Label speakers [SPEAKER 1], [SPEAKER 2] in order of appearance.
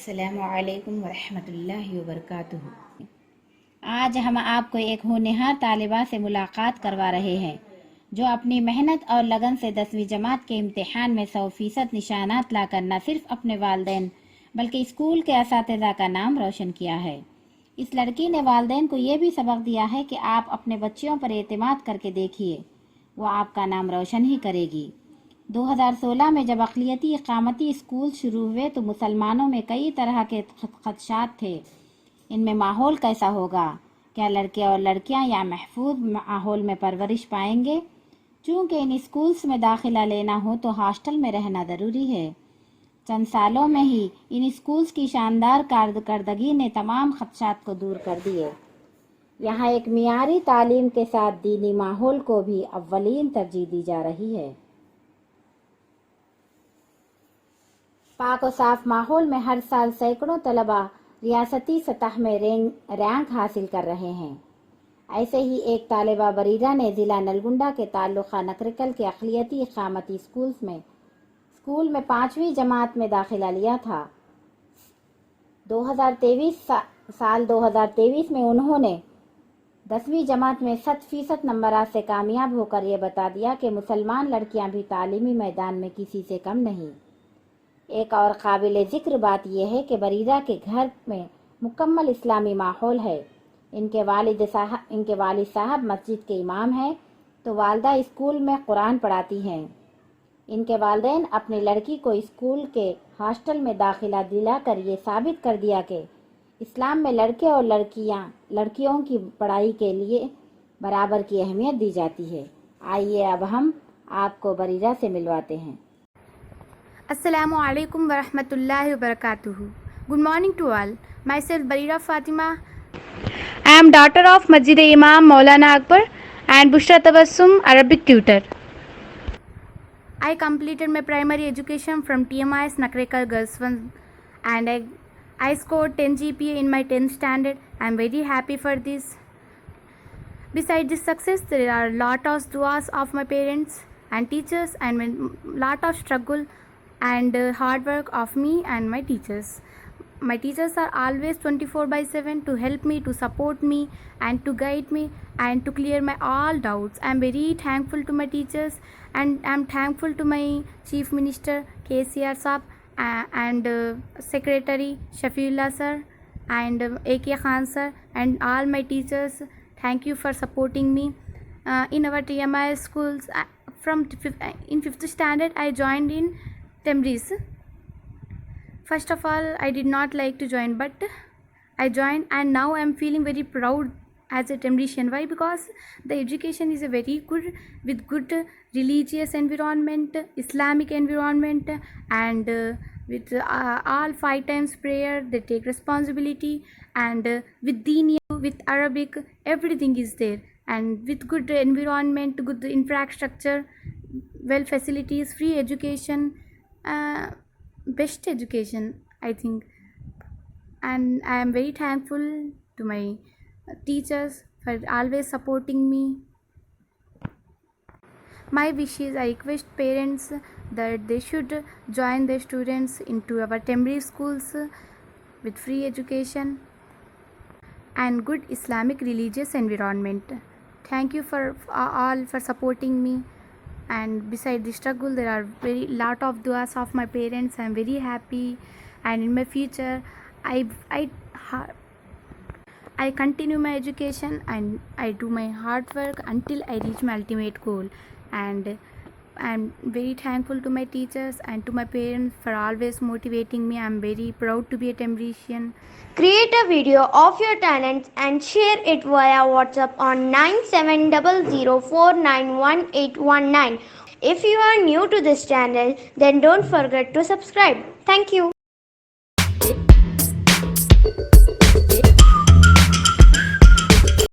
[SPEAKER 1] अस्सलामु अलैकुम वरहमतुल्लाहि वबरकातुहू। आज हम आपको एक होनहार तालिबा से मुलाकात करवा रहे हैं जो अपनी मेहनत और लगन से 10वीं जमात के इम्तिहान में 100% निशानात लाकर न सिर्फ अपने वालिदैन बल्कि स्कूल के असातिज़ा का नाम रोशन किया है। इस लड़की ने वालिदैन को ये भी सबक दिया है कि आप अपने बच्चियों पर एतमाद करके देखिए, वो आपका नाम रोशन ही करेगी। 2016 में जब अक़लियती इक़ामती स्कूल शुरू हुए तो मुसलमानों में कई तरह के ख़दशात थे। इनमें माहौल कैसा होगा, क्या लड़के और लड़कियां या महफूज माहौल में परवरिश पाएंगे। चूँकि इन स्कूल्स में दाखिला लेना हो तो हॉस्टल में रहना ज़रूरी है। चंद सालों में ही इन स्कूल्स की शानदार कारकर्दगी ने तमाम ख़दशात को दूर कर दिए। यहाँ एक मियारी तालीम के साथ दीनी माहौल को भी अव्वलीन तरजीह दी जा रही है। पाक और साफ माहौल में हर साल सैकड़ों तलबा रियासती सतह में रैंक हासिल कर रहे हैं। ऐसे ही एक तालिबा बरीरा ने ज़िला नलगुंडा के ताल्लुक़ा नकरकल के अक़लियती इक़ामती स्कूल में 5वीं जमात में दाखिला लिया था। 2023 में उन्होंने 10वीं जमात में 100% नंबरात से कामयाब होकर ये बता दिया कि मुसलमान लड़कियां भी तालीमी मैदान में किसी से कम नहीं। एक और काबिल ज़िक्र बात यह है कि बरीरा के घर में मुकम्मल इस्लामी माहौल है। इनके वालिद साहब मस्जिद के इमाम हैं तो वालदा स्कूल में कुरान पढ़ाती हैं। इनके वालिदैन अपनी लड़की को स्कूल के हॉस्टल में दाखिला दिलाकर ये साबित कर दिया कि इस्लाम में लड़के और लड़कियों की पढ़ाई के लिए बराबर की अहमियत दी जाती है। आइए अब हम आपको बरीरा से मिलवाते हैं।
[SPEAKER 2] Assalamu alaikum wa rahmatullahi wa barakatuhu. Good morning to all. Myself Barira Fatima. I am daughter of Masjid Imam Maulana Akbar and Bushra Tabassum Arabic tutor. I completed my primary education from Tmreis Nakrekal Girls 1 and I scored 10 GPA in my 10th standard. I am very happy for this. Besides this success, there are a lot of duas of my parents and teachers and a lot of struggle and hard work of me and my teachers. My teachers are always 24/7 to help me, to support me and to guide me and to clear my all doubts. I am very thankful to my teachers and I am thankful to my Chief Minister KCR Saab and Secretary Shafiullah sir and AK Khan sir and all my teachers. Thank you for supporting me in our Tmreis schools. In 5th standard I joined in Tmreis. First of all, I did not like to join, but I joined and now I am feeling very proud as a Tmreisian. Why? Because the education is a very good, with good religious environment, Islamic environment and with all 5 times prayer, they take responsibility and with Deen, with Arabic, everything is there and with good environment, good infrastructure, well facilities, free education, best education I think, and I am very thankful to my teachers for always supporting me. My wish is I request parents that they should join their students into our Tmreis schools with free education and good Islamic religious environment. Thank you for all for supporting me. And beside the struggle, there are very lot of duas of my parents. I am very happy, and in my future, I continue my education and I do my hard work until I reach my ultimate goal. And I am very thankful to my teachers and to my parents for always motivating me. I am very proud to be a Tmreisian.
[SPEAKER 3] Create a video of your talents and share it via WhatsApp on 9700491819. If you are new to this channel, then don't forget to subscribe. Thank you.